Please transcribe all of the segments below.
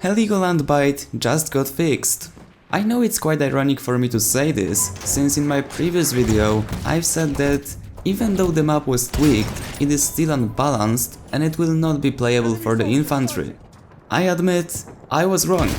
Heligoland Bight just got fixed. I know it's quite ironic for me to say this, since in my previous video I've said that even though the map was tweaked, it is still unbalanced and it will not be playable for the infantry. I admit, I was wrong.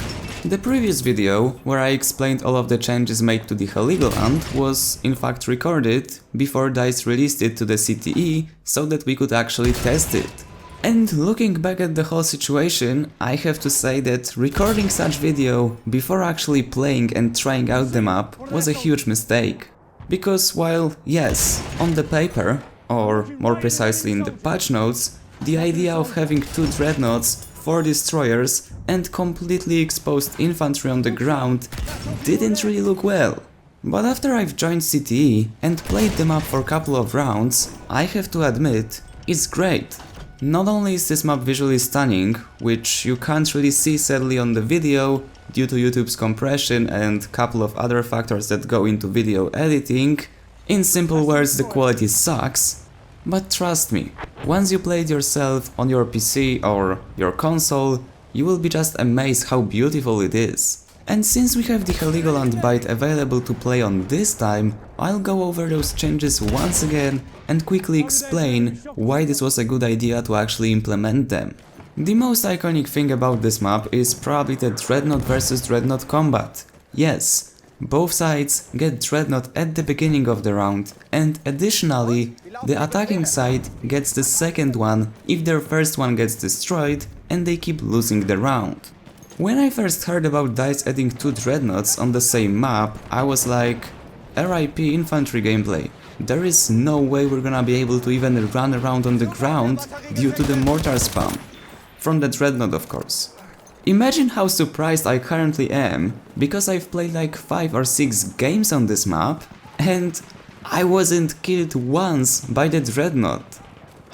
The previous video, where I explained all of the changes made to the Heligoland, was in fact recorded before DICE released it to the CTE so that we could actually test it. And looking back at the whole situation, I have to say that recording such video before actually playing and trying out the map was a huge mistake. Because while, yes, on the paper, or more precisely in the patch notes, the idea of having 2 dreadnoughts, 4 destroyers and completely exposed infantry on the ground didn't really look well. But after I've joined CTE and played the map for a couple of rounds, I have to admit, it's great. Not only is this map visually stunning, which you can't really see sadly on the video due to YouTube's compression and couple of other factors that go into video editing, in simple words the quality sucks, but trust me, once you play it yourself on your PC or your console, you will be just amazed how beautiful it is. And since we have the Heligoland Bight available to play on this time, I'll go over those changes once again and quickly explain why this was a good idea to actually implement them. The most iconic thing about this map is probably the Dreadnought versus Dreadnought combat. Yes, both sides get Dreadnought at the beginning of the round, and additionally, the attacking side gets the second one if their first one gets destroyed and they keep losing the round. When I first heard about DICE adding 2 Dreadnoughts on the same map, I was like, RIP infantry gameplay. There is no way we're gonna be able to even run around on the ground due to the mortar spam. From the Dreadnought, of course. Imagine how surprised I currently am, because I've played like 5 or 6 games on this map, and I wasn't killed once by the Dreadnought.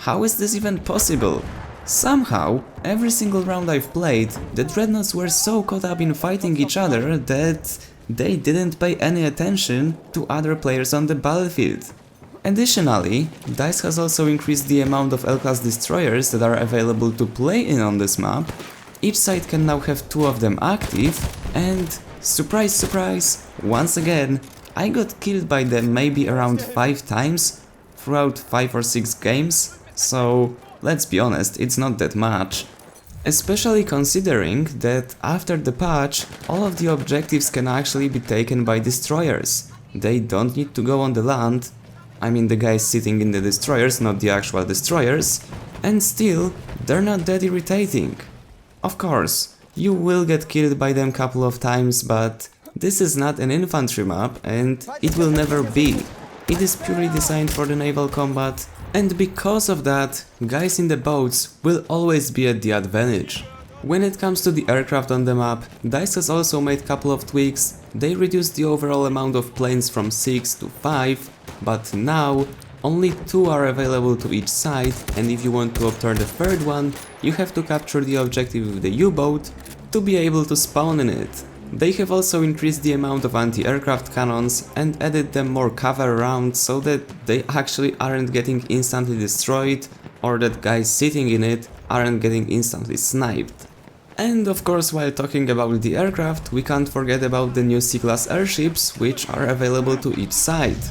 How is this even possible? Somehow, every single round I've played, the Dreadnoughts were so caught up in fighting each other that they didn't pay any attention to other players on the battlefield. Additionally, DICE has also increased the amount of L-class destroyers that are available to play in on this map. Each side can now have 2 of them active, and surprise surprise, once again, I got killed by them maybe around 5 times throughout 5 or 6 games, so let's be honest, it's not that much. Especially considering that after the patch, all of the objectives can actually be taken by destroyers. They don't need to go on the land, I mean the guys sitting in the destroyers, not the actual destroyers, and still, they're not that irritating. Of course, you will get killed by them couple of times, but this is not an infantry map and it will never be. It is purely designed for the naval combat, and because of that, guys in the boats will always be at the advantage. When it comes to the aircraft on the map, DICE has also made couple of tweaks. They reduced the overall amount of planes from 6 to 5, but now only 2 are available to each side, and if you want to obtain the third one, you have to capture the objective with the U-boat to be able to spawn in it. They have also increased the amount of anti-aircraft cannons and added them more cover around so that they actually aren't getting instantly destroyed, or that guys sitting in it aren't getting instantly sniped. And of course, while talking about the aircraft, we can't forget about the new C-class airships, which are available to each side.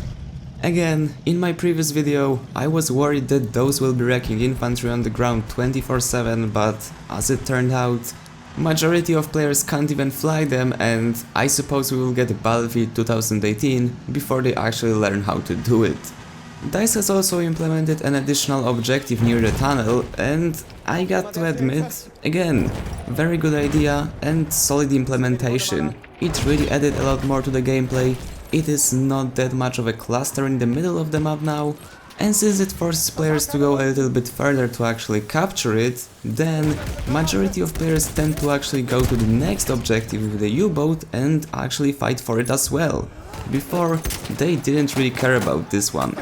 Again, in my previous video, I was worried that those will be wrecking infantry on the ground 24/7, but as it turned out, majority of players can't even fly them, and I suppose we will get Battlefield 2018 before they actually learn how to do it. DICE has also implemented an additional objective near the tunnel, and I got to admit, again, very good idea and solid implementation. It really added a lot more to the gameplay. It is not that much of a cluster in the middle of the map now, and since it forces players to go a little bit further to actually capture it, then majority of players tend to actually go to the next objective with the U-boat and actually fight for it as well. Before, they didn't really care about this one.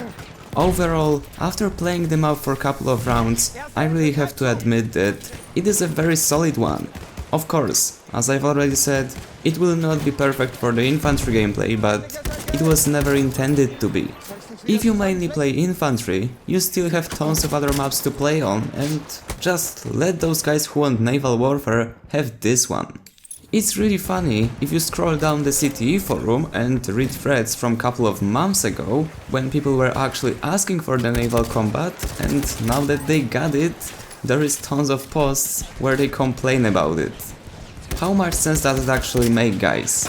Overall, after playing the map for a couple of rounds, I really have to admit that it is a very solid one. Of course, as I've already said, it will not be perfect for the infantry gameplay, but it was never intended to be. If you mainly play infantry, you still have tons of other maps to play on, and Just let those guys who want naval warfare have this one. It's really funny if you scroll down the CTE forum and read threads from a couple of months ago, when people were actually asking for the naval combat, and now that they got it, there is tons of posts where they complain about it. How much sense does it actually make, guys?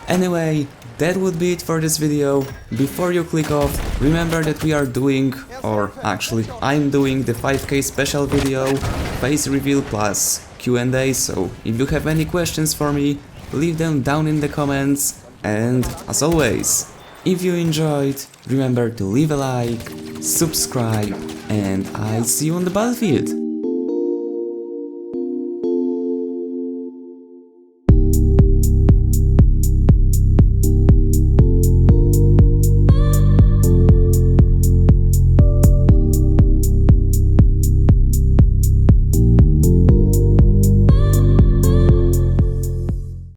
Anyway, that would be it for this video. Before you click off, remember that we are doing, or actually I'm doing, the 5k special video, face reveal plus Q&A, so if you have any questions for me, leave them down in the comments, and as always, if you enjoyed, remember to leave a like, subscribe, and I'll see you on the battlefield!